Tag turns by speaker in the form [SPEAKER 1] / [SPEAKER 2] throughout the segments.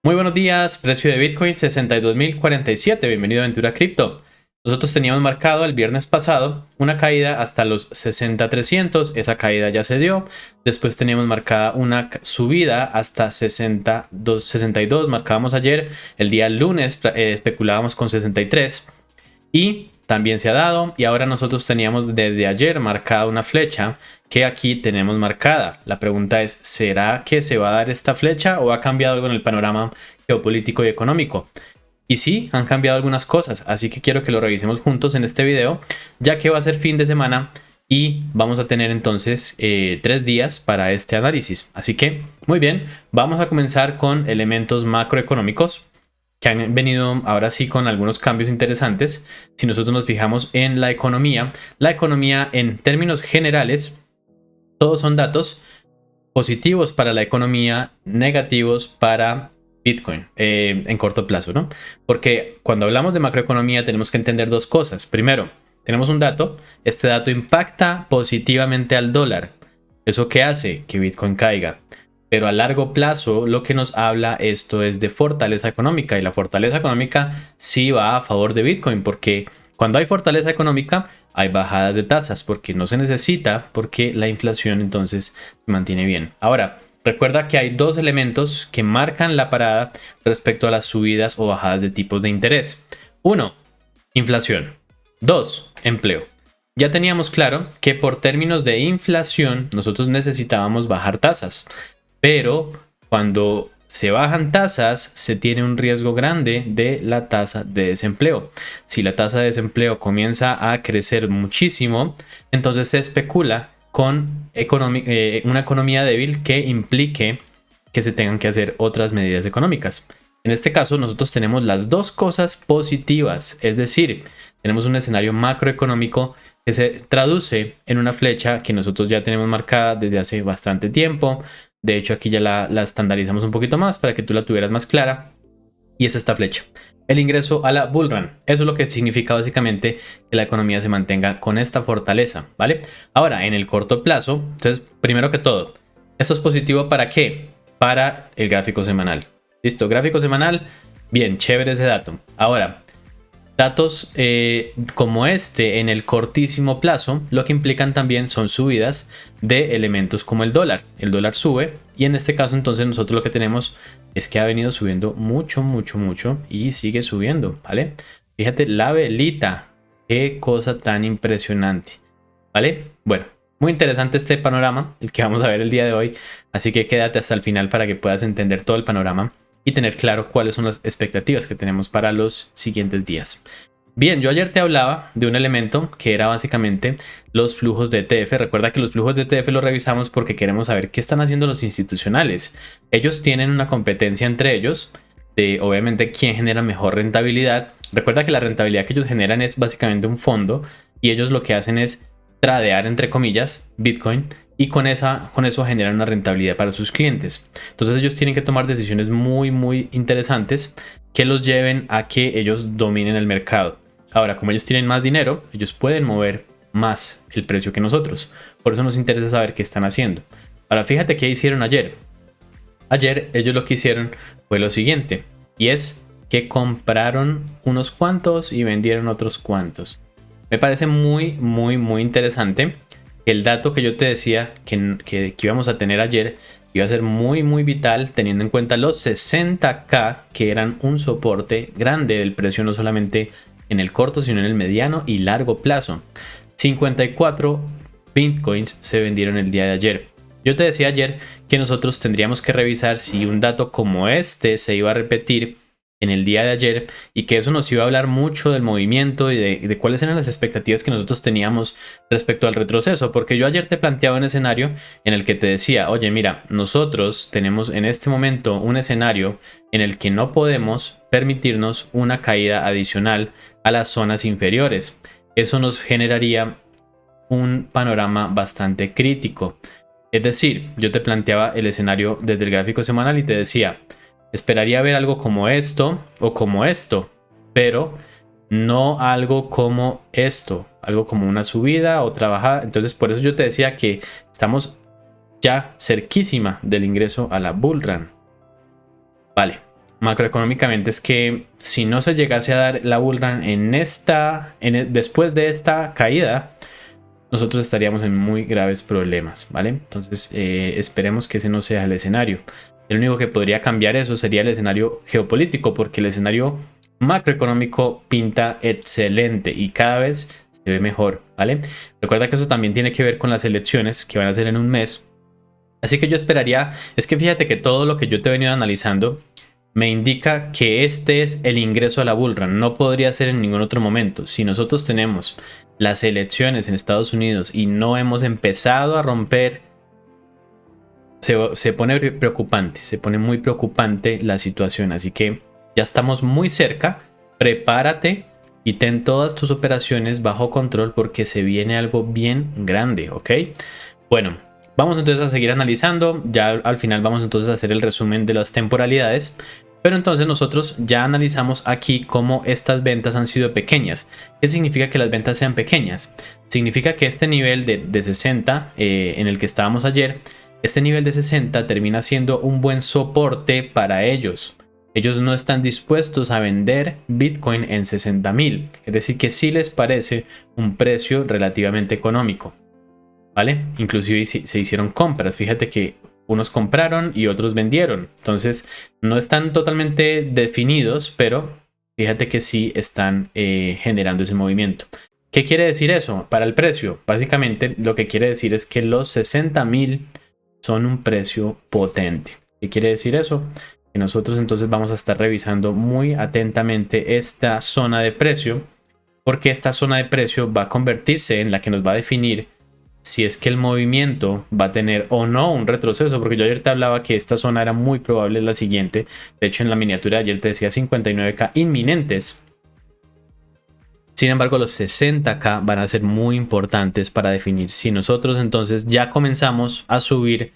[SPEAKER 1] Muy buenos días, precio de Bitcoin 62.047, bienvenido a Aventura Cripto. Nosotros teníamos marcado el viernes pasado una caída hasta los 60.300, esa caída ya se dio. Después teníamos marcada una subida hasta 62, marcábamos ayer, el día lunes especulábamos con 63 y también se ha dado, y ahora nosotros teníamos desde ayer marcada una flecha que aquí tenemos marcada. La pregunta es, ¿será que se va a dar esta flecha o ha cambiado algo en el panorama geopolítico y económico? Y sí, han cambiado algunas cosas, así que quiero que lo revisemos juntos en este video, ya que va a ser fin de semana y vamos a tener entonces 3 días para este análisis. Así que, muy bien, vamos a comenzar con elementos macroeconómicos que han venido ahora sí con algunos cambios interesantes. Si nosotros nos fijamos en la economía en términos generales, todos son datos positivos para la economía, negativos para Bitcoin en corto plazo, ¿no? Porque cuando hablamos de macroeconomía tenemos que entender dos cosas. Primero, tenemos un dato, este dato impacta positivamente al dólar. ¿Eso qué hace? Que Bitcoin caiga. Pero a largo plazo lo que nos habla esto es de fortaleza económica, y la fortaleza económica sí va a favor de Bitcoin, porque cuando hay fortaleza económica hay bajadas de tasas, porque no se necesita, porque la inflación entonces se mantiene bien. Ahora, recuerda que hay dos elementos que marcan la parada respecto a las subidas o bajadas de tipos de interés. 1. Inflación. 2. Empleo. Ya teníamos claro que por términos de inflación nosotros necesitábamos bajar tasas. Pero cuando se bajan tasas, se tiene un riesgo grande de la tasa de desempleo. Si la tasa de desempleo comienza a crecer muchísimo, entonces se especula con una economía débil que implique que se tengan que hacer otras medidas económicas. En este caso, nosotros tenemos las dos cosas positivas, es decir, tenemos un escenario macroeconómico que se traduce en una flecha que nosotros ya tenemos marcada desde hace bastante tiempo. De hecho, aquí ya la estandarizamos un poquito más para que tú la tuvieras más clara. Y es esta flecha. El ingreso a la bull run. Eso es lo que significa básicamente que la economía se mantenga con esta fortaleza, ¿vale? Ahora, en el corto plazo, entonces, primero que todo, ¿esto es positivo para qué? Para el gráfico semanal. ¿Listo? Gráfico semanal. Bien, chévere ese dato. Ahora, datos como este en el cortísimo plazo, lo que implican también son subidas de elementos como el dólar. El dólar sube y en este caso entonces nosotros lo que tenemos es que ha venido subiendo mucho y sigue subiendo, ¿vale? Fíjate la velita, qué cosa tan impresionante, ¿vale? Bueno, muy interesante este panorama, el que vamos a ver el día de hoy, así que quédate hasta el final para que puedas entender todo el panorama y tener claro cuáles son las expectativas que tenemos para los siguientes días. Bien, yo ayer te hablaba de un elemento que era básicamente los flujos de ETF. Recuerda que los flujos de ETF los revisamos porque queremos saber qué están haciendo los institucionales. Ellos tienen una competencia entre ellos de obviamente quién genera mejor rentabilidad. Recuerda que la rentabilidad que ellos generan es básicamente un fondo y ellos lo que hacen es tradear entre comillas Bitcoin, y con eso generan una rentabilidad para sus clientes. Entonces ellos tienen que tomar decisiones muy interesantes que los lleven a que ellos dominen el mercado. Ahora, como ellos tienen más dinero, ellos pueden mover más el precio que nosotros. Por eso nos interesa saber qué están haciendo. Ahora, fíjate qué hicieron ayer. Ayer ellos lo que hicieron fue lo siguiente, y es que compraron unos cuantos y vendieron otros cuantos. Me parece muy interesante. El dato que yo te decía que íbamos a tener ayer iba a ser muy vital, teniendo en cuenta los 60K que eran un soporte grande del precio, no solamente en el corto sino en el mediano y largo plazo. 54 bitcoins se vendieron el día de ayer. Yo te decía ayer que nosotros tendríamos que revisar si un dato como este se iba a repetir en el día de ayer, y que eso nos iba a hablar mucho del movimiento y de cuáles eran las expectativas que nosotros teníamos respecto al retroceso, porque yo ayer te planteaba un escenario en el que te decía, oye mira, nosotros tenemos en este momento un escenario en el que no podemos permitirnos una caída adicional a las zonas inferiores. Eso nos generaría un panorama bastante crítico. Es decir, yo te planteaba el escenario desde el gráfico semanal y te decía, esperaría ver algo como esto o como esto, pero no algo como esto, algo como una subida, otra bajada. Entonces por eso yo te decía que estamos ya cerquísima del ingreso a la bull run. Vale, macroeconómicamente es que si no se llegase a dar la bull run después de esta caída, nosotros estaríamos en muy graves problemas, ¿vale? Entonces esperemos que ese no sea el escenario. El único que podría cambiar eso sería el escenario geopolítico, porque el escenario macroeconómico pinta excelente y cada vez se ve mejor, ¿vale? Recuerda que eso también tiene que ver con las elecciones que van a ser en un mes. Así que yo esperaría, es que fíjate que todo lo que yo te he venido analizando me indica que este es el ingreso a la bull run, no podría ser en ningún otro momento. Si nosotros tenemos las elecciones en Estados Unidos y no hemos empezado a romper, se pone preocupante, se pone muy preocupante la situación. Así que ya estamos muy cerca, prepárate y ten todas tus operaciones bajo control porque se viene algo bien grande, ¿ok? Bueno, vamos entonces a seguir analizando, ya al final vamos entonces a hacer el resumen de las temporalidades. Pero entonces nosotros ya analizamos aquí cómo estas ventas han sido pequeñas. ¿Qué significa que las ventas sean pequeñas? Significa que este nivel de 60 en el que estábamos ayer, este nivel de 60 termina siendo un buen soporte para ellos. Ellos no están dispuestos a vender Bitcoin en 60.000. Es decir, que sí les parece un precio relativamente económico, ¿vale? Inclusive se hicieron compras. Fíjate que unos compraron y otros vendieron. Entonces no están totalmente definidos, pero fíjate que sí están generando ese movimiento. ¿Qué quiere decir eso para el precio? Básicamente lo que quiere decir es que los 60.000 son un precio potente. ¿Qué quiere decir eso? Que nosotros entonces vamos a estar revisando muy atentamente esta zona de precio, porque esta zona de precio va a convertirse en la que nos va a definir si es que el movimiento va a tener o no un retroceso, porque yo ayer te hablaba que esta zona era muy probable la siguiente. De hecho, en la miniatura de ayer te decía 59K inminentes. Sin embargo, los 60K van a ser muy importantes para definir si nosotros entonces ya comenzamos a subir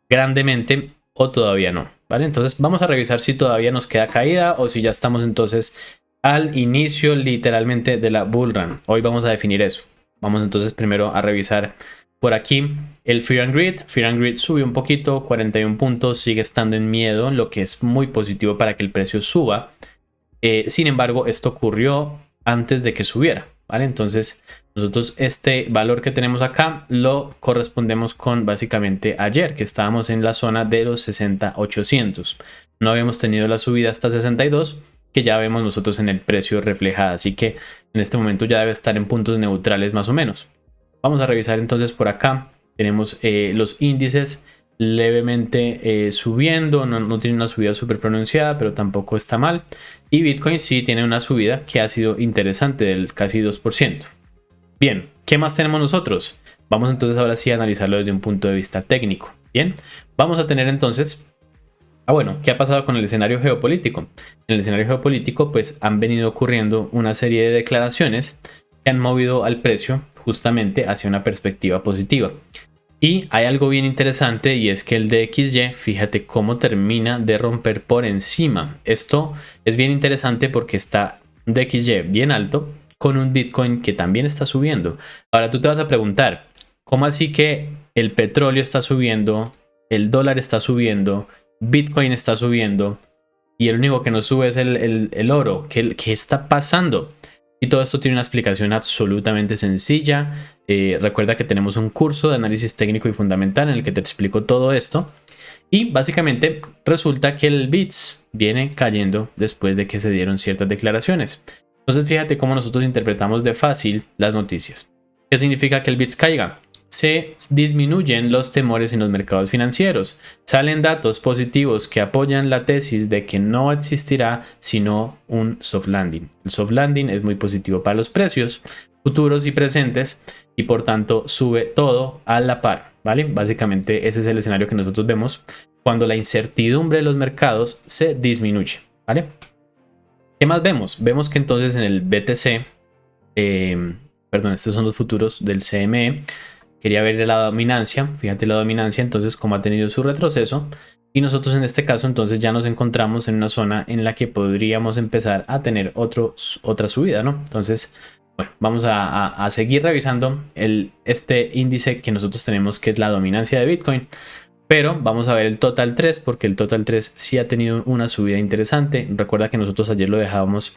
[SPEAKER 1] grandemente o todavía no, ¿vale? Entonces vamos a revisar si todavía nos queda caída o si ya estamos entonces al inicio literalmente de la bull run. Hoy vamos a definir eso. Vamos entonces primero a revisar por aquí el Fear and Greed. Fear and Greed subió un poquito, 41 puntos, sigue estando en miedo, lo que es muy positivo para que el precio suba. Sin embargo, esto ocurrió antes de que subiera, ¿vale? Entonces nosotros este valor que tenemos acá lo correspondemos con básicamente ayer, que estábamos en la zona de los 60.800. No habíamos tenido la subida hasta 62, que ya vemos nosotros en el precio reflejada, así que en este momento ya debe estar en puntos neutrales más o menos. Vamos a revisar entonces por acá. Tenemos los índices levemente subiendo, no tiene una subida súper pronunciada, pero tampoco está mal. Y Bitcoin sí tiene una subida que ha sido interesante del casi 2%. Bien, ¿qué más tenemos nosotros? Vamos entonces ahora sí a analizarlo desde un punto de vista técnico. Bien, vamos a tener entonces... bueno, ¿qué ha pasado con el escenario geopolítico? En el escenario geopolítico pues han venido ocurriendo una serie de declaraciones que han movido al precio justamente hacia una perspectiva positiva. Y hay algo bien interesante y es que el DXY, fíjate cómo termina de romper por encima. Esto es bien interesante porque está DXY bien alto con un Bitcoin que también está subiendo. Ahora tú te vas a preguntar, ¿cómo así que el petróleo está subiendo, el dólar está subiendo, Bitcoin está subiendo y el único que no sube es el oro? ¿Qué está pasando? Y todo esto tiene una explicación absolutamente sencilla. Recuerda que tenemos un curso de análisis técnico y fundamental en el que te explico todo esto. Y básicamente resulta que el BITS viene cayendo después de que se dieron ciertas declaraciones. Entonces fíjate cómo nosotros interpretamos de fácil las noticias. ¿Qué significa que el BITS caiga? Se disminuyen los temores en los mercados financieros. Salen datos positivos que apoyan la tesis de que no existirá sino un soft landing. El soft landing es muy positivo para los precios futuros y presentes y por tanto sube todo a la par, ¿vale? Básicamente ese es el escenario que nosotros vemos cuando la incertidumbre de los mercados se disminuye, ¿vale? ¿Qué más vemos? Vemos que entonces en el BTC, estos son los futuros del CME. Quería ver la dominancia, fíjate la dominancia entonces cómo ha tenido su retroceso y nosotros en este caso entonces ya nos encontramos en una zona en la que podríamos empezar a tener otra subida, ¿no? Entonces, bueno, vamos a seguir revisando este índice que nosotros tenemos que es la dominancia de Bitcoin. Pero vamos a ver el total 3 porque el total 3 sí ha tenido una subida interesante. Recuerda que nosotros ayer lo dejábamos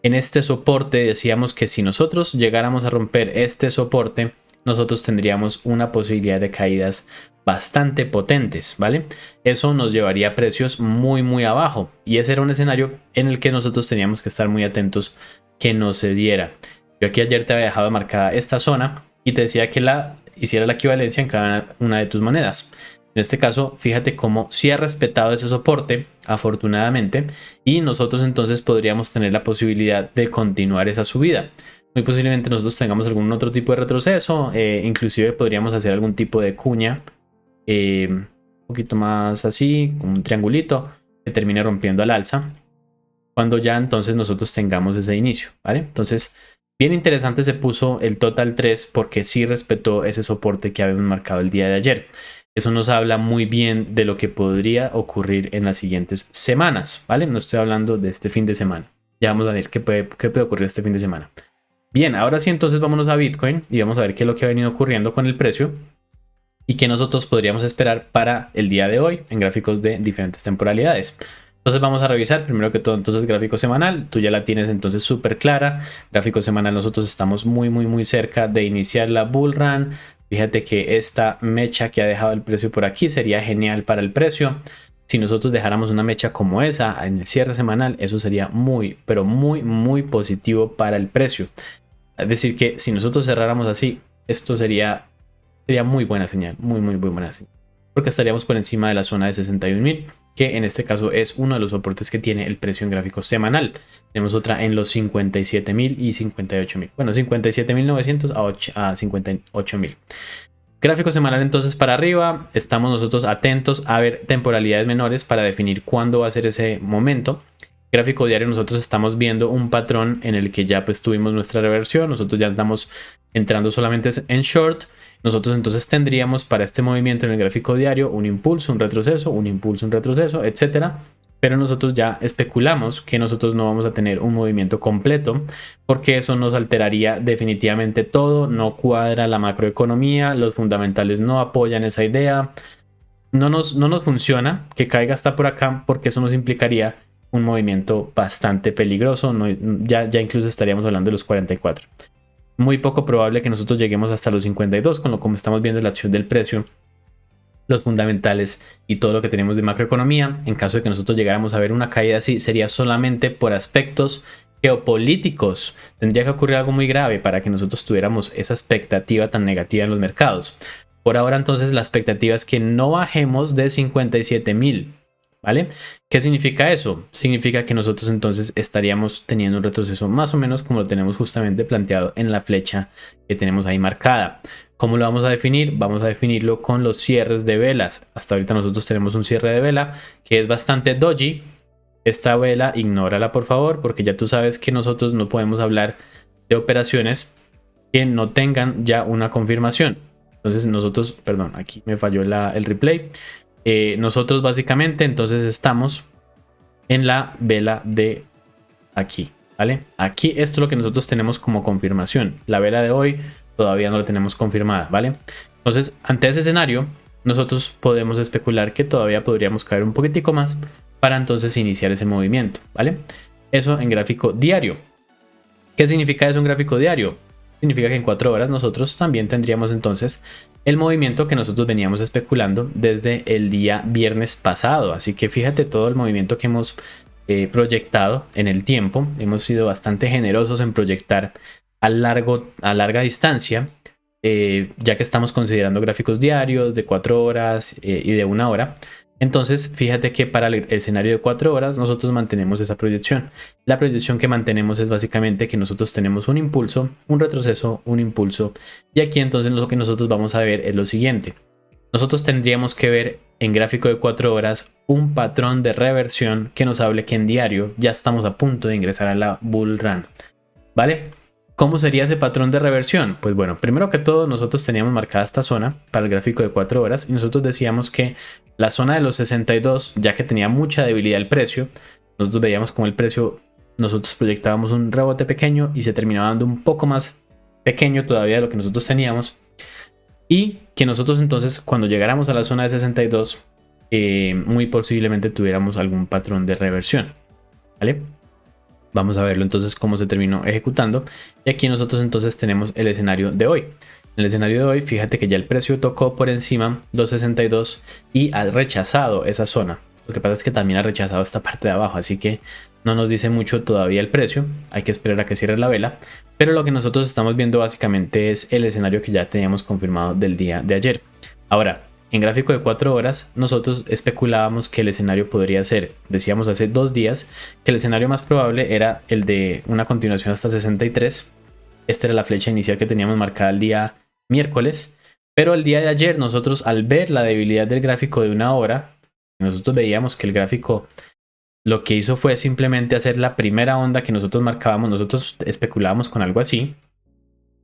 [SPEAKER 1] en este soporte. Decíamos que si nosotros llegáramos a romper este soporte, nosotros tendríamos una posibilidad de caídas bastante potentes, ¿vale? Eso nos llevaría a precios muy abajo y ese era un escenario en el que nosotros teníamos que estar muy atentos que no se diera. Yo aquí ayer te había dejado marcada esta zona y te decía que hiciera la equivalencia en cada una de tus monedas. En este caso, fíjate cómo sí ha respetado ese soporte, afortunadamente, y nosotros entonces podríamos tener la posibilidad de continuar esa subida. Muy posiblemente nosotros tengamos algún otro tipo de retroceso, inclusive podríamos hacer algún tipo de cuña, un poquito más así, con un triangulito, que termine rompiendo al alza, cuando ya entonces nosotros tengamos ese inicio, ¿vale? Entonces, bien interesante se puso el total 3 porque sí respetó ese soporte que habíamos marcado el día de ayer. Eso nos habla muy bien de lo que podría ocurrir en las siguientes semanas, ¿vale? No estoy hablando de este fin de semana. Ya vamos a ver qué puede ocurrir este fin de semana. Bien, ahora sí entonces vámonos a Bitcoin y vamos a ver qué es lo que ha venido ocurriendo con el precio y qué nosotros podríamos esperar para el día de hoy en gráficos de diferentes temporalidades. Entonces vamos a revisar primero que todo entonces gráfico semanal. Tú ya la tienes entonces súper clara. Gráfico semanal, nosotros estamos muy cerca de iniciar la bull run. Fíjate que esta mecha que ha dejado el precio por aquí sería genial para el precio. Si nosotros dejáramos una mecha como esa en el cierre semanal, eso sería pero muy positivo para el precio. Es decir que si nosotros cerráramos así, esto sería muy buena señal, muy buena señal. Porque estaríamos por encima de la zona de 61.000, que en este caso es uno de los soportes que tiene el precio en gráfico semanal. Tenemos otra en los 57.000 y 58.000. Bueno, 57.900 a 58.000. Gráfico semanal entonces para arriba. Estamos nosotros atentos a ver temporalidades menores para definir cuándo va a ser ese momento. Gráfico diario, nosotros estamos viendo un patrón en el que ya pues tuvimos nuestra reversión. Nosotros ya estamos entrando solamente en short. Nosotros entonces tendríamos para este movimiento en el gráfico diario un impulso, un retroceso, un impulso, un retroceso, etcétera. Pero nosotros ya especulamos que nosotros no vamos a tener un movimiento completo porque eso nos alteraría definitivamente todo. No cuadra la macroeconomía, los fundamentales no apoyan esa idea. No nos funciona que caiga hasta por acá porque eso nos implicaría un movimiento bastante peligroso. Ya incluso estaríamos hablando de los 44. Muy poco probable que nosotros lleguemos hasta los 52, con lo como estamos viendo la acción del precio, los fundamentales y todo lo que tenemos de macroeconomía. En caso de que nosotros llegáramos a ver una caída así, sería solamente por aspectos geopolíticos. Tendría que ocurrir algo muy grave para que nosotros tuviéramos esa expectativa tan negativa en los mercados. Por ahora entonces la expectativa es que no bajemos de 57.000. ¿Vale? ¿Qué significa eso? Significa que nosotros entonces estaríamos teniendo un retroceso más o menos como lo tenemos justamente planteado en la flecha que tenemos ahí marcada. ¿Cómo lo vamos a definir? Vamos a definirlo con los cierres de velas. Hasta ahorita nosotros tenemos un cierre de vela que es bastante doji. Esta vela, ignórala por favor, porque ya tú sabes que nosotros no podemos hablar de operaciones que no tengan ya una confirmación. Entonces nosotros, perdón, aquí me falló el replay. Nosotros básicamente entonces estamos en la vela de aquí, ¿vale? Aquí esto es lo que nosotros tenemos como confirmación. La vela de hoy todavía no la tenemos confirmada, ¿vale? Entonces, ante ese escenario, nosotros podemos especular que todavía podríamos caer un poquitico más para entonces iniciar ese movimiento, ¿vale? Eso en gráfico diario. ¿Qué significa eso en gráfico diario? Significa que en 4 horas nosotros también tendríamos entonces el movimiento que nosotros veníamos especulando desde el día viernes pasado. Así que fíjate todo el movimiento que hemos proyectado en el tiempo. Hemos sido bastante generosos en proyectar a larga distancia, ya que estamos considerando gráficos diarios de 4 horas y de 1 hora. Entonces fíjate que para el escenario de 4 horas nosotros mantenemos esa proyección. La proyección que mantenemos es básicamente que nosotros tenemos un impulso, un retroceso, un impulso. Y aquí entonces lo que nosotros vamos a ver es lo siguiente. Nosotros tendríamos que ver en gráfico de 4 horas un patrón de reversión que nos hable que en diario ya estamos a punto de ingresar a la bull run, ¿vale? ¿Cómo sería ese patrón de reversión? Pues bueno, primero que todo nosotros teníamos marcada esta zona para el gráfico de 4 horas y nosotros decíamos que la zona de los 62, ya que tenía mucha debilidad el precio, nosotros veíamos como el precio, nosotros proyectábamos un rebote pequeño y se terminaba dando un poco más pequeño todavía de lo que nosotros teníamos. y que nosotros entonces cuando llegáramos a la zona de 62 muy posiblemente tuviéramos algún patrón de reversión, ¿vale? Vamos a verlo entonces cómo se terminó ejecutando. Y aquí nosotros entonces tenemos el escenario de hoy. En el escenario de hoy, fíjate que ya el precio tocó por encima los 62 y ha rechazado esa zona. Lo que pasa es que también ha rechazado esta parte de abajo, así que no nos dice mucho todavía el precio. Hay que esperar a que cierre la vela. Pero lo que nosotros estamos viendo básicamente es el escenario que ya teníamos confirmado del día de ayer. Ahora, en gráfico de 4 horas, nosotros especulábamos que el escenario podría ser, decíamos hace 2 días, que el escenario más probable era el de una continuación hasta 63. Esta era la flecha inicial que teníamos marcada el día miércoles. Pero el día de ayer, nosotros al ver la debilidad del gráfico de 1 hora, nosotros veíamos que el gráfico lo que hizo fue simplemente hacer la primera onda que nosotros marcábamos, nosotros especulábamos con algo así,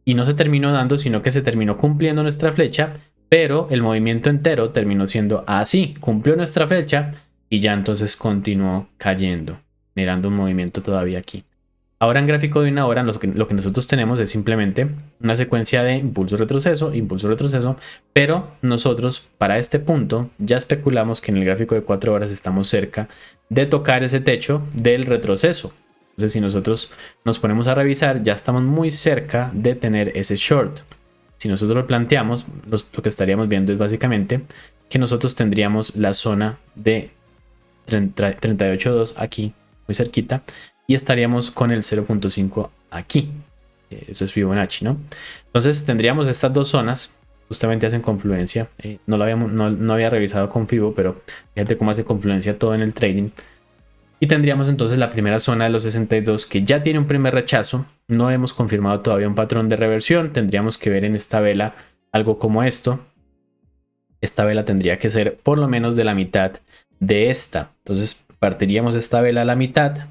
[SPEAKER 1] y no se terminó dando, sino que se terminó cumpliendo nuestra flecha. Pero el movimiento entero terminó siendo así, cumplió nuestra flecha y ya entonces continuó cayendo, generando un movimiento todavía aquí. Ahora en gráfico de 1 hora lo que nosotros tenemos es simplemente una secuencia de impulso-retroceso, impulso-retroceso, pero nosotros para este punto ya especulamos que en el gráfico de 4 horas estamos cerca de tocar ese techo del retroceso. Entonces si nosotros nos ponemos a revisar, ya estamos muy cerca de tener ese short. Si nosotros lo planteamos, lo que estaríamos viendo es básicamente que nosotros tendríamos la zona de 38.2 aquí, muy cerquita, y estaríamos con el 0.5 aquí. Eso es Fibonacci, ¿no? Entonces tendríamos estas dos zonas, justamente hacen confluencia. No había revisado con Fibo, pero fíjate cómo hace confluencia todo en el trading. Y tendríamos entonces la primera zona de los 62 que ya tiene un primer rechazo. No hemos confirmado todavía un patrón de reversión. Tendríamos que ver en esta vela algo como esto. Esta vela tendría que ser por lo menos de la mitad de esta. Entonces partiríamos esta vela a la mitad.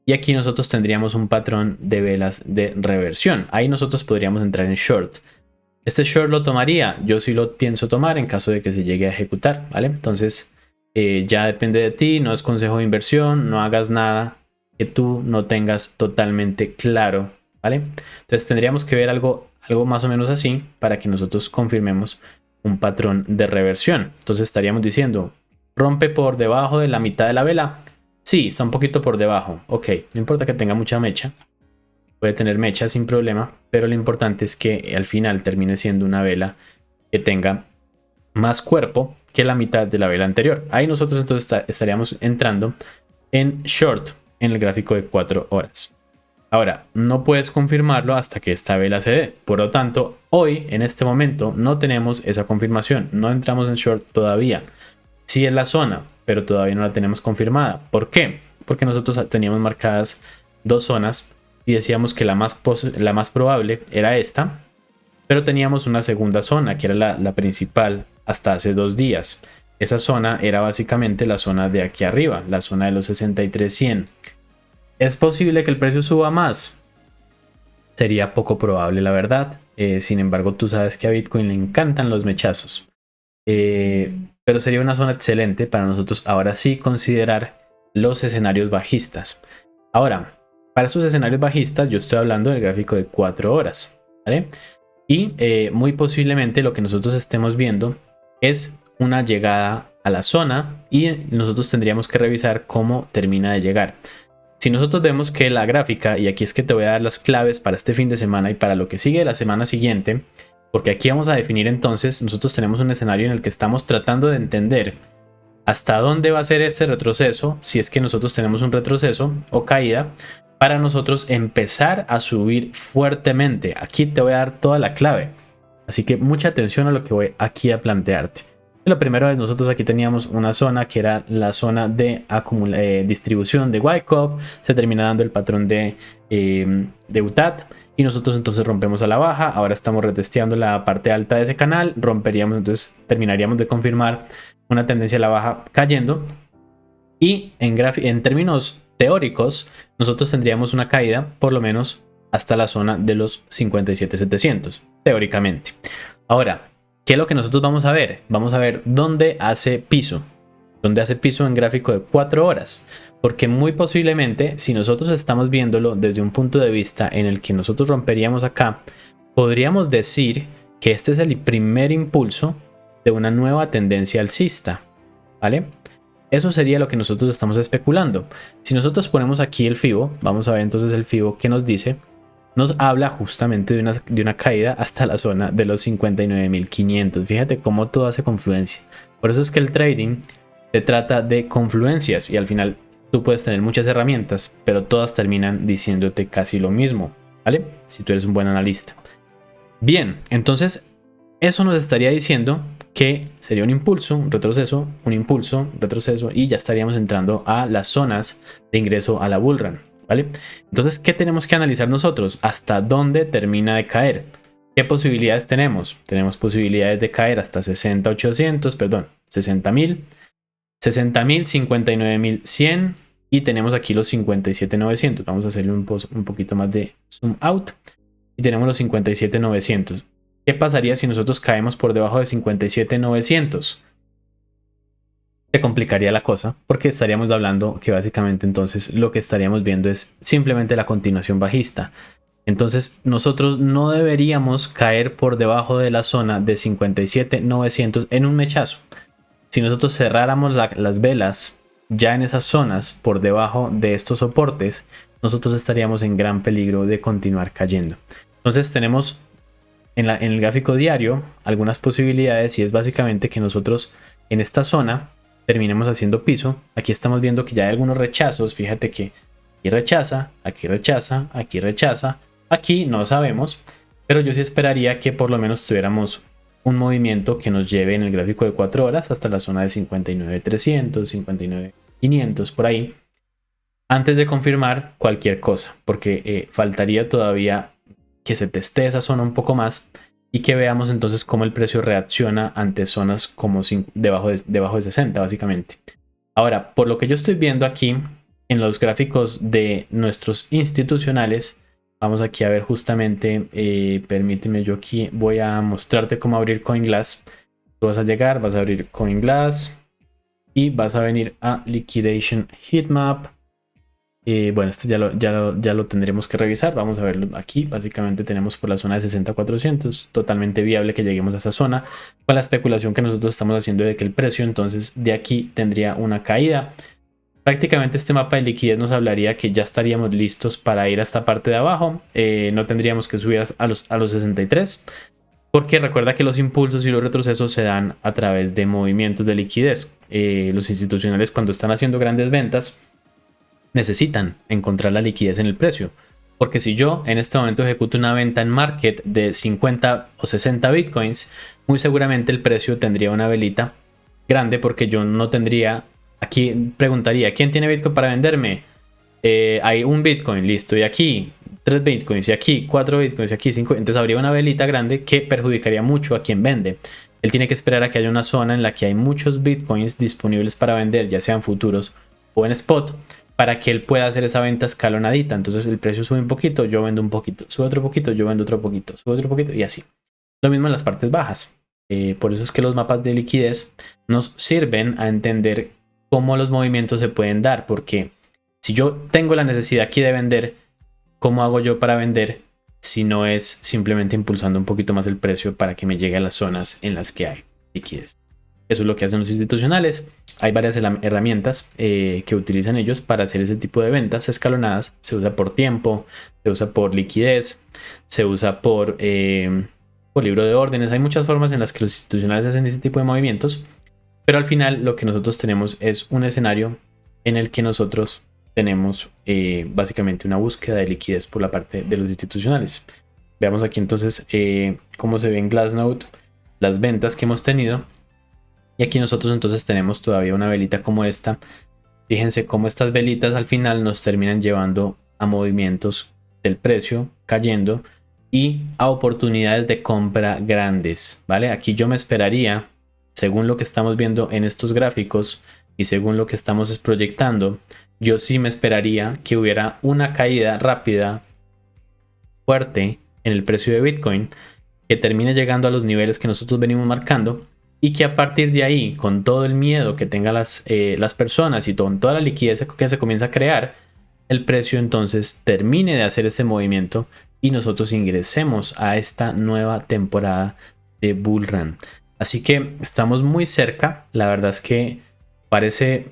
[SPEAKER 1] Y aquí nosotros tendríamos un patrón de velas de reversión. Ahí nosotros podríamos entrar en short. Este short lo tomaría. Yo sí lo pienso tomar en caso de que se llegue a ejecutar, ¿vale? Entonces ya depende de ti, no es consejo de inversión, no hagas nada que tú no tengas totalmente claro, ¿vale? Entonces tendríamos que ver algo más o menos así para que nosotros confirmemos un patrón de reversión. Entonces estaríamos diciendo, rompe por debajo de la mitad de la vela. Sí, está un poquito por debajo. Ok, no importa que tenga mucha mecha. Puede tener mecha sin problema, pero lo importante es que al final termine siendo una vela que tenga más cuerpo que la mitad de la vela anterior. Ahí nosotros entonces estaríamos entrando en short en el gráfico de 4 horas. Ahora, no puedes confirmarlo hasta que esta vela se dé. Por lo tanto, hoy, en este momento, no tenemos esa confirmación. No entramos en short todavía. Sí es la zona, pero todavía no la tenemos confirmada. ¿Por qué? Porque nosotros teníamos marcadas dos zonas y decíamos que la más probable era esta, pero teníamos una segunda zona que era la principal hasta hace 2 días. Esa zona era básicamente la zona de aquí arriba, la zona de los 63.100. ¿Es posible que el precio suba más? Sería poco probable, la verdad. Sin embargo, tú sabes que a Bitcoin le encantan los mechazos. Pero sería una zona excelente para nosotros ahora sí considerar los escenarios bajistas. Ahora, para esos escenarios bajistas yo estoy hablando del gráfico de 4 horas, ¿vale? Y muy posiblemente lo que nosotros estemos viendo es una llegada a la zona y nosotros tendríamos que revisar cómo termina de llegar. Si nosotros vemos que la gráfica, y aquí es que te voy a dar las claves para este fin de semana y para lo que sigue la semana siguiente, porque aquí vamos a definir entonces, nosotros tenemos un escenario en el que estamos tratando de entender hasta dónde va a ser este retroceso, si es que nosotros tenemos un retroceso o caída, para nosotros empezar a subir fuertemente. Aquí te voy a dar toda la clave, así que mucha atención a lo que voy aquí a plantearte. Lo primero es, nosotros aquí teníamos una zona que era la zona de distribución de Wyckoff, se termina dando el patrón de UTAT y nosotros entonces rompemos a la baja. Ahora estamos retesteando la parte alta de ese canal, romperíamos, entonces terminaríamos de confirmar una tendencia a la baja cayendo y en términos teóricos nosotros tendríamos una caída por lo menos hasta la zona de los 57.700 teóricamente. Ahora, ¿qué es lo que nosotros vamos a ver? Vamos a ver dónde hace piso. Dónde hace piso en gráfico de 4 horas. Porque muy posiblemente, si nosotros estamos viéndolo desde un punto de vista en el que nosotros romperíamos acá, podríamos decir que este es el primer impulso de una nueva tendencia alcista, ¿vale? Eso sería lo que nosotros estamos especulando. Si nosotros ponemos aquí el Fibo, vamos a ver entonces el Fibo que nos dice, nos habla justamente de una caída hasta la zona de los 59.500. Fíjate cómo todo hace confluencia. Por eso es que el trading se trata de confluencias y al final tú puedes tener muchas herramientas, pero todas terminan diciéndote casi lo mismo, ¿vale? Si tú eres un buen analista. Bien, entonces eso nos estaría diciendo que sería un impulso, un retroceso, un impulso, retroceso, y ya estaríamos entrando a las zonas de ingreso a la bull run, ¿vale? Entonces, ¿qué tenemos que analizar nosotros? ¿Hasta dónde termina de caer? ¿Qué posibilidades tenemos? Tenemos posibilidades de caer hasta 60.800, perdón, 60.000, 59.100 y tenemos aquí los 57.900. Vamos a hacerle un poquito más de zoom out y tenemos los 57.900. ¿Qué pasaría si nosotros caemos por debajo de 57.900? Se complicaría la cosa porque estaríamos hablando que básicamente entonces lo que estaríamos viendo es simplemente la continuación bajista. Entonces nosotros no deberíamos caer por debajo de la zona de 57.900 en un mechazo. Si nosotros cerráramos las velas ya en esas zonas por debajo de estos soportes, nosotros estaríamos en gran peligro de continuar cayendo. Entonces tenemos en el gráfico diario algunas posibilidades y es básicamente que nosotros en esta zona terminemos haciendo piso. Aquí estamos viendo que ya hay algunos rechazos. Fíjate que aquí rechaza, aquí rechaza, aquí rechaza, aquí no sabemos, pero yo sí esperaría que por lo menos tuviéramos un movimiento que nos lleve en el gráfico de 4 horas hasta la zona de 59.300, 59.500 por ahí, antes de confirmar cualquier cosa, porque faltaría todavía que se teste esa zona un poco más y que veamos entonces cómo el precio reacciona ante zonas como debajo de 60 básicamente. Ahora, por lo que yo estoy viendo aquí en los gráficos de nuestros institucionales, vamos aquí a ver justamente, permíteme, yo aquí voy a mostrarte cómo abrir CoinGlass. Tú vas a llegar, vas a abrir CoinGlass y vas a venir a Liquidation Heatmap. Bueno, este ya lo tendremos que revisar. Vamos a verlo aquí. Básicamente tenemos por la zona de 60.400. Totalmente viable que lleguemos a esa zona con la especulación que nosotros estamos haciendo de que el precio entonces de aquí tendría una caída. Prácticamente este mapa de liquidez nos hablaría que ya estaríamos listos para ir a esta parte de abajo. No tendríamos que subir a los 63. Porque recuerda que los impulsos y los retrocesos se dan a través de movimientos de liquidez. Los institucionales cuando están haciendo grandes ventas necesitan encontrar la liquidez en el precio, porque si yo en este momento ejecuto una venta en market de 50 o 60 bitcoins, muy seguramente el precio tendría una velita grande, porque yo no tendría, aquí preguntaría, ¿quién tiene bitcoin para venderme? Hay un bitcoin, listo, y aquí 3 bitcoins, y aquí 4 bitcoins, y aquí 5, entonces habría una velita grande que perjudicaría mucho a quien vende. Él tiene que esperar a que haya una zona en la que hay muchos bitcoins disponibles para vender, ya sean futuros o en spot, para que él pueda hacer esa venta escalonadita. Entonces el precio sube un poquito, yo vendo un poquito, sube otro poquito, yo vendo otro poquito, sube otro poquito y así. Lo mismo en las partes bajas. Por eso es que los mapas de liquidez nos sirven a entender cómo los movimientos se pueden dar, porque si yo tengo la necesidad aquí de vender, ¿cómo hago yo para vender si no es simplemente impulsando un poquito más el precio para que me llegue a las zonas en las que hay liquidez? Eso es lo que hacen los institucionales. Hay varias herramientas que utilizan ellos para hacer ese tipo de ventas escalonadas. Se usa por tiempo, se usa por liquidez, se usa por libro de órdenes. Hay muchas formas en las que los institucionales hacen ese tipo de movimientos. Pero al final lo que nosotros tenemos es un escenario en el que nosotros tenemos básicamente una búsqueda de liquidez por la parte de los institucionales. Veamos aquí entonces cómo se ve en Glassnode las ventas que hemos tenido. Y aquí nosotros entonces tenemos todavía una velita como esta. Fíjense cómo estas velitas al final nos terminan llevando a movimientos del precio cayendo y a oportunidades de compra grandes, ¿vale? Aquí yo me esperaría, según lo que estamos viendo en estos gráficos y según lo que estamos proyectando, yo sí me esperaría que hubiera una caída rápida, fuerte en el precio de Bitcoin, que termine llegando a los niveles que nosotros venimos marcando. Y que a partir de ahí, con todo el miedo que tengan las personas y con toda la liquidez que se comienza a crear, el precio entonces termine de hacer este movimiento y nosotros ingresemos a esta nueva temporada de bull run. Así que estamos muy cerca. La verdad es que parece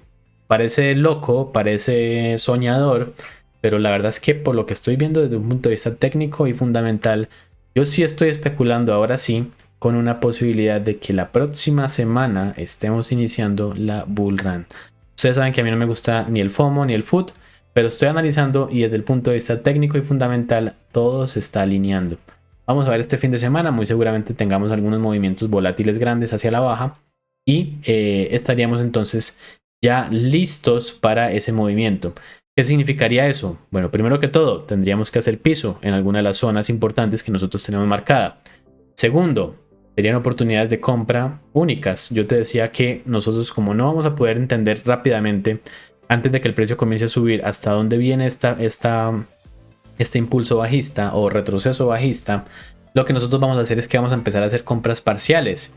[SPEAKER 1] loco, parece soñador, pero la verdad es que por lo que estoy viendo desde un punto de vista técnico y fundamental, yo sí estoy especulando ahora sí con una posibilidad de que la próxima semana estemos iniciando la bull run. Ustedes saben que a mí no me gusta ni el FOMO ni el FUD, pero estoy analizando y desde el punto de vista técnico y fundamental todo se está alineando. Vamos a ver este fin de semana, muy seguramente tengamos algunos movimientos volátiles grandes hacia la baja y estaríamos entonces ya listos para ese movimiento. ¿Qué significaría eso? Bueno, primero que todo, tendríamos que hacer piso en alguna de las zonas importantes que nosotros tenemos marcada. Segundo, serían oportunidades de compra únicas. Yo te decía que nosotros, como no vamos a poder entender rápidamente antes de que el precio comience a subir hasta dónde viene este impulso bajista o retroceso bajista, lo que nosotros vamos a hacer es que vamos a empezar a hacer compras parciales.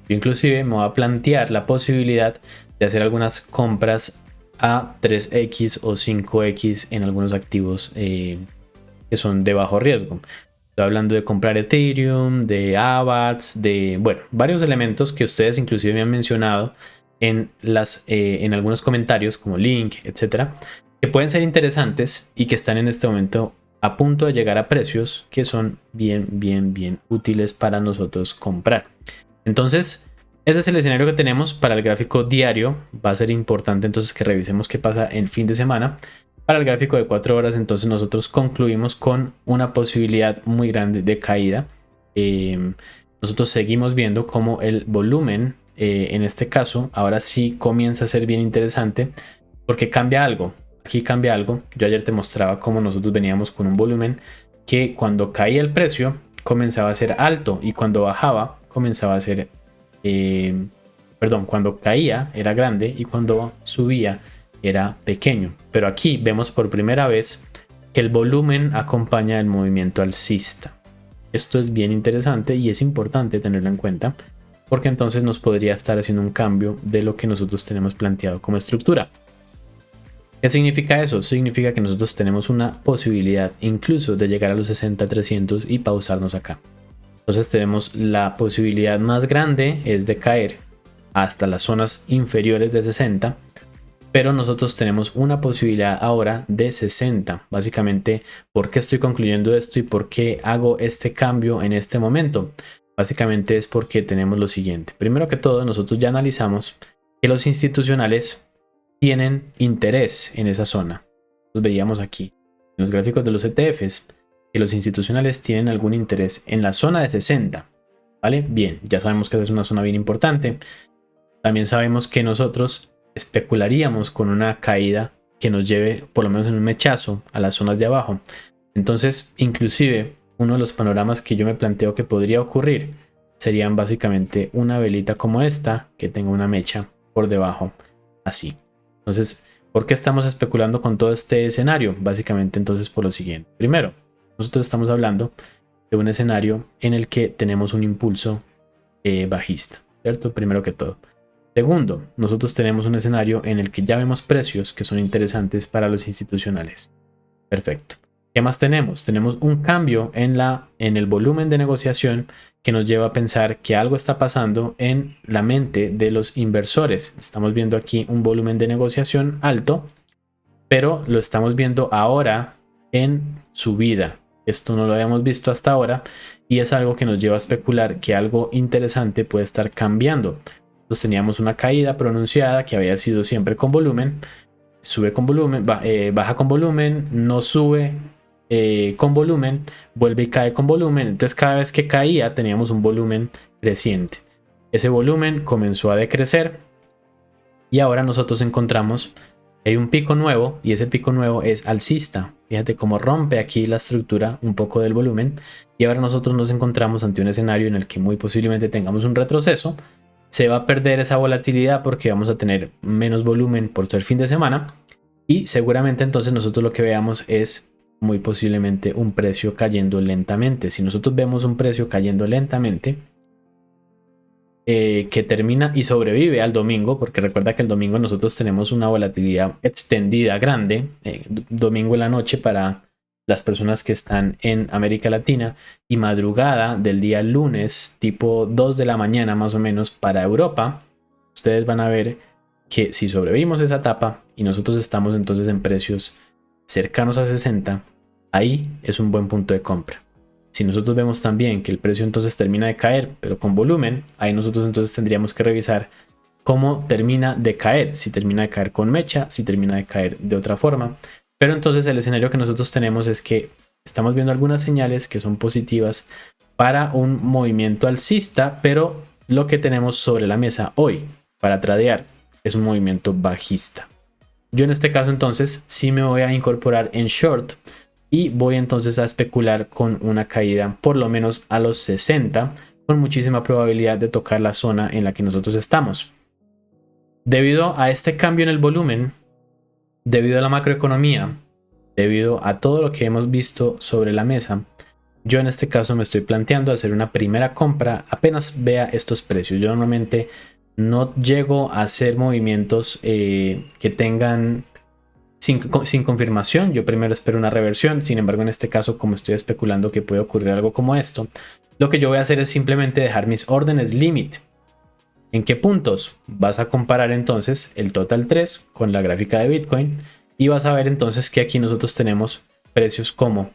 [SPEAKER 1] Yo inclusive me voy a plantear la posibilidad de hacer algunas compras a 3x o 5x en algunos activos que son de bajo riesgo. Estoy hablando de comprar Ethereum, de AVAX, de varios elementos que ustedes inclusive me han mencionado en algunos comentarios como Link, etcétera, que pueden ser interesantes y que están en este momento a punto de llegar a precios que son bien útiles para nosotros comprar. Entonces, ese es el escenario que tenemos para el gráfico diario. Va a ser importante entonces que revisemos qué pasa en fin de semana. Para el gráfico de 4 horas, entonces nosotros concluimos con una posibilidad muy grande de caída. Nosotros seguimos viendo cómo el volumen, en este caso, ahora sí comienza a ser bien interesante porque cambia algo. Aquí cambia algo. Yo ayer te mostraba cómo nosotros veníamos con un volumen que cuando caía el precio comenzaba a ser alto y cuando bajaba comenzaba a ser cuando caía era grande y cuando subía era pequeño. Pero aquí vemos por primera vez que el volumen acompaña el movimiento alcista. Esto es bien interesante y es importante tenerlo en cuenta porque entonces nos podría estar haciendo un cambio de lo que nosotros tenemos planteado como estructura. ¿Qué significa eso? Significa que nosotros tenemos una posibilidad incluso de llegar a los 60-300 y pausarnos acá. Entonces tenemos la posibilidad más grande es de caer hasta las zonas inferiores de 60, pero nosotros tenemos una posibilidad ahora de 60. Básicamente, ¿por qué estoy concluyendo esto y por qué hago este cambio en este momento? Básicamente es porque tenemos lo siguiente. Primero que todo, nosotros ya analizamos que los institucionales tienen interés en esa zona. Los veíamos aquí en los gráficos de los ETFs que los institucionales tienen algún interés en la zona de 60. ¿Vale? Bien, ya sabemos que esa es una zona bien importante. También sabemos que nosotros especularíamos con una caída que nos lleve por lo menos en un mechazo a las zonas de abajo. Entonces, inclusive uno de los panoramas que yo me planteo que podría ocurrir serían básicamente una velita como esta que tenga una mecha por debajo así. Entonces, ¿por qué estamos especulando con todo este escenario? Básicamente entonces por lo siguiente. Primero, nosotros estamos hablando de un escenario en el que tenemos un impulso bajista, ¿cierto? Primero que todo. Segundo, nosotros tenemos un escenario en el que ya vemos precios que son interesantes para los institucionales. Perfecto. ¿Qué más tenemos? Tenemos un cambio en el volumen de negociación que nos lleva a pensar que algo está pasando en la mente de los inversores. Estamos viendo aquí un volumen de negociación alto, pero lo estamos viendo ahora en subida. Esto no lo habíamos visto hasta ahora y es algo que nos lleva a especular que algo interesante puede estar cambiando. Entonces teníamos una caída pronunciada que había sido siempre con volumen, sube con volumen, baja con volumen, no sube con volumen, vuelve y cae con volumen. Entonces cada vez que caía teníamos un volumen creciente. Ese volumen comenzó a decrecer y ahora nosotros encontramos que hay un pico nuevo y ese pico nuevo es alcista. Fíjate cómo rompe aquí la estructura un poco del volumen y ahora nosotros nos encontramos ante un escenario en el que muy posiblemente tengamos un retroceso. Se va a perder esa volatilidad porque vamos a tener menos volumen por ser fin de semana y seguramente entonces nosotros lo que veamos es muy posiblemente un precio cayendo lentamente. Si nosotros vemos un precio cayendo lentamente que termina y sobrevive al domingo, porque recuerda que el domingo nosotros tenemos una volatilidad extendida grande, domingo en la noche para las personas que están en América Latina, y madrugada del día lunes, tipo 2 de la mañana más o menos para Europa, ustedes van a ver que si sobrevivimos esa etapa y nosotros estamos entonces en precios cercanos a 60, ahí es un buen punto de compra. Si nosotros vemos también que el precio entonces termina de caer, pero con volumen, ahí nosotros entonces tendríamos que revisar cómo termina de caer, si termina de caer con mecha, si termina de caer de otra forma. Pero entonces el escenario que nosotros tenemos es que estamos viendo algunas señales que son positivas para un movimiento alcista, pero lo que tenemos sobre la mesa hoy para tradear es un movimiento bajista. Yo en este caso entonces sí me voy a incorporar en short y voy entonces a especular con una caída por lo menos a los 60, con muchísima probabilidad de tocar la zona en la que nosotros estamos. Debido a este cambio en el volumen, debido a la macroeconomía, debido a todo lo que hemos visto sobre la mesa, yo en este caso me estoy planteando hacer una primera compra apenas vea estos precios. Yo normalmente no llego a hacer movimientos que tengan sin confirmación. Yo primero espero una reversión. Sin embargo, en este caso, como estoy especulando que puede ocurrir algo como esto, lo que yo voy a hacer es simplemente dejar mis órdenes limit. ¿En qué puntos? Vas a comparar entonces el total 3 con la gráfica de Bitcoin y vas a ver entonces que aquí nosotros tenemos precios como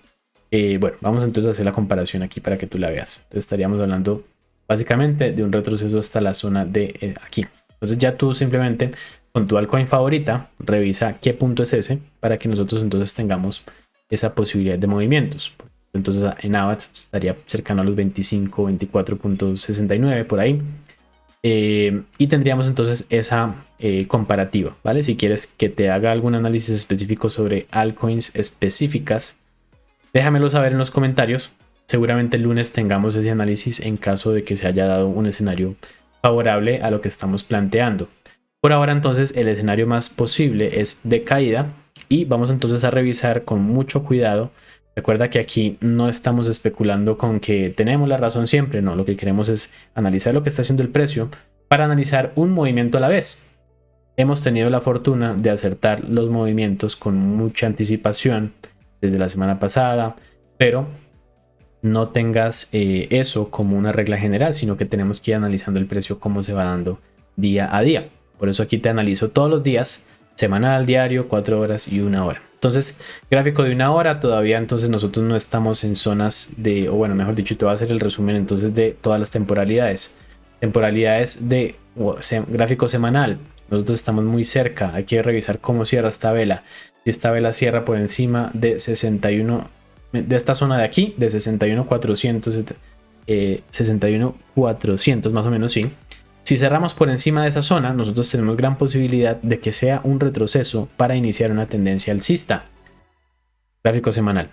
[SPEAKER 1] bueno, vamos entonces a hacer la comparación aquí para que tú la veas. Entonces estaríamos hablando básicamente de un retroceso hasta la zona de aquí. Entonces ya tú simplemente con tu altcoin favorita revisa qué punto es ese para que nosotros entonces tengamos esa posibilidad de movimientos. Entonces en AVAX estaría cercano a los 25, 24.69 por ahí. Y tendríamos entonces esa comparativa, ¿vale? Si quieres que te haga algún análisis específico sobre altcoins específicas, déjamelo saber en los comentarios. Seguramente el lunes tengamos ese análisis en caso de que se haya dado un escenario favorable a lo que estamos planteando. Por ahora entonces el escenario más posible es de caída y vamos entonces a revisar con mucho cuidado. Recuerda que aquí no estamos especulando con que tenemos la razón siempre, no, lo que queremos es analizar lo que está haciendo el precio para analizar un movimiento a la vez. Hemos tenido la fortuna de acertar los movimientos con mucha anticipación desde la semana pasada, pero no tengas eso como una regla general, sino que tenemos que ir analizando el precio cómo se va dando día a día. Por eso aquí te analizo todos los días, semanal, diario, 4 horas y 1 hora. Entonces, gráfico de 1 hora, todavía entonces nosotros no estamos en zonas de, o bueno, mejor dicho, te voy a hacer el resumen entonces de todas las temporalidades. Temporalidades de gráfico semanal, nosotros estamos muy cerca, hay que revisar cómo cierra esta vela. Si esta vela cierra por encima de 61, de esta zona de aquí, de 61.400, 61.400 más o menos, sí. Si cerramos por encima de esa zona, nosotros tenemos gran posibilidad de que sea un retroceso para iniciar una tendencia alcista. Gráfico semanal,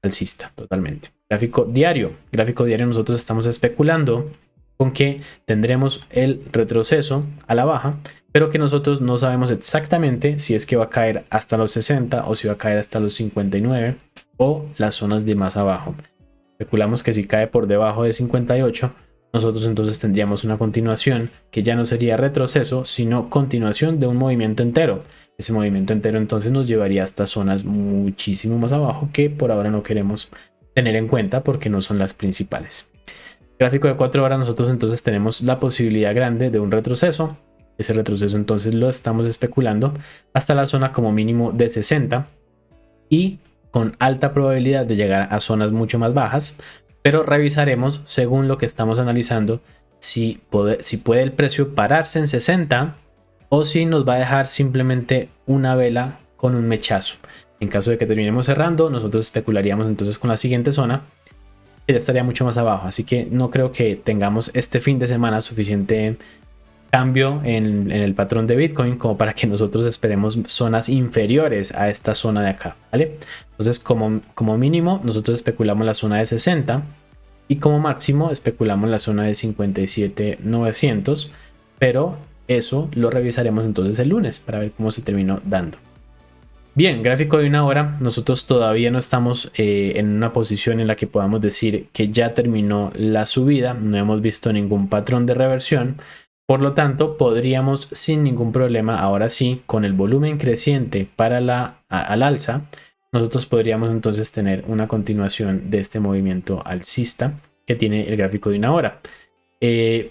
[SPEAKER 1] alcista, totalmente. Gráfico diario nosotros estamos especulando con que tendremos el retroceso a la baja, pero que nosotros no sabemos exactamente si es que va a caer hasta los 60 o si va a caer hasta los 59 o las zonas de más abajo. Especulamos que si cae por debajo de 58, nosotros entonces tendríamos una continuación que ya no sería retroceso, sino continuación de un movimiento entero. Ese movimiento entero entonces nos llevaría hasta zonas muchísimo más abajo que por ahora no queremos tener en cuenta porque no son las principales. Gráfico de 4 horas, nosotros entonces tenemos la posibilidad grande de un retroceso. Ese retroceso entonces lo estamos especulando hasta la zona como mínimo de 60 y con alta probabilidad de llegar a zonas mucho más bajas. Pero revisaremos según lo que estamos analizando si puede el precio pararse en 60 o si nos va a dejar simplemente una vela con un mechazo. En caso de que terminemos cerrando, nosotros especularíamos entonces con la siguiente zona que ya estaría mucho más abajo. Así que no creo que tengamos este fin de semana suficiente cambio en el patrón de Bitcoin como para que nosotros esperemos zonas inferiores a esta zona de acá, ¿vale? Entonces como mínimo nosotros especulamos la zona de 60 y como máximo especulamos la zona de 57.900, pero eso lo revisaremos entonces el lunes para ver cómo se terminó dando. Bien, gráfico de 1 hora, nosotros todavía no estamos en una posición en la que podamos decir que ya terminó la subida, no hemos visto ningún patrón de reversión. Por lo tanto, podríamos sin ningún problema, ahora sí, con el volumen creciente para al alza, nosotros podríamos entonces tener una continuación de este movimiento alcista que tiene el gráfico de una hora.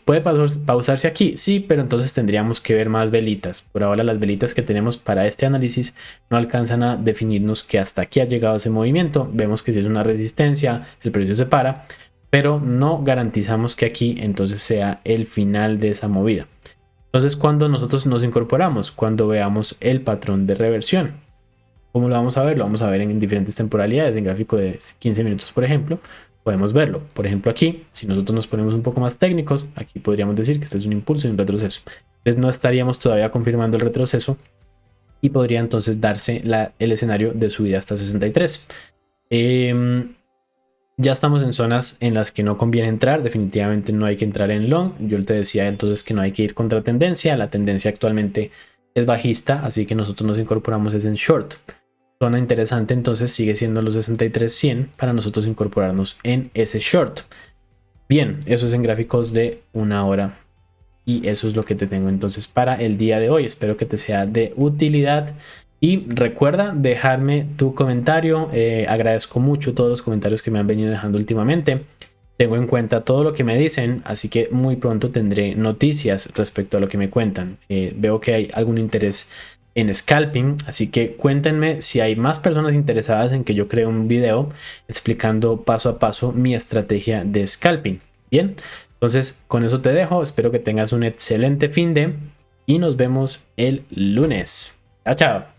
[SPEAKER 1] ¿Puede pausarse aquí? Sí, pero entonces tendríamos que ver más velitas. Por ahora las velitas que tenemos para este análisis no alcanzan a definirnos que hasta aquí ha llegado ese movimiento. Vemos que si es una resistencia, el precio se para, pero no garantizamos que aquí entonces sea el final de esa movida. Entonces, cuando nosotros nos incorporamos, cuando veamos el patrón de reversión, ¿cómo lo vamos a ver? Lo vamos a ver en diferentes temporalidades, en gráfico de 15 minutos, por ejemplo. Podemos verlo. Por ejemplo, aquí, si nosotros nos ponemos un poco más técnicos, aquí podríamos decir que este es un impulso y un retroceso. Entonces no estaríamos todavía confirmando el retroceso y podría entonces darse el escenario de subida hasta 63. Ya estamos en zonas en las que no conviene entrar. Definitivamente no hay que entrar en long. Yo te decía entonces que no hay que ir contra tendencia. La tendencia actualmente es bajista, así que nosotros nos incorporamos en short. Zona interesante entonces sigue siendo los 63.100 para nosotros incorporarnos en ese short. Bien, eso es en gráficos de una hora y eso es lo que te tengo entonces para el día de hoy. Espero que te sea de utilidad y recuerda dejarme tu comentario. Agradezco mucho todos los comentarios que me han venido dejando últimamente. Tengo en cuenta todo lo que me dicen, así que muy pronto tendré noticias respecto a lo que me cuentan. Veo que hay algún interés en scalping, así que cuéntenme si hay más personas interesadas en que yo cree un video explicando paso a paso mi estrategia de scalping. Bien, entonces con eso te dejo, espero que tengas un excelente fin de y nos vemos el lunes. Chao, chao.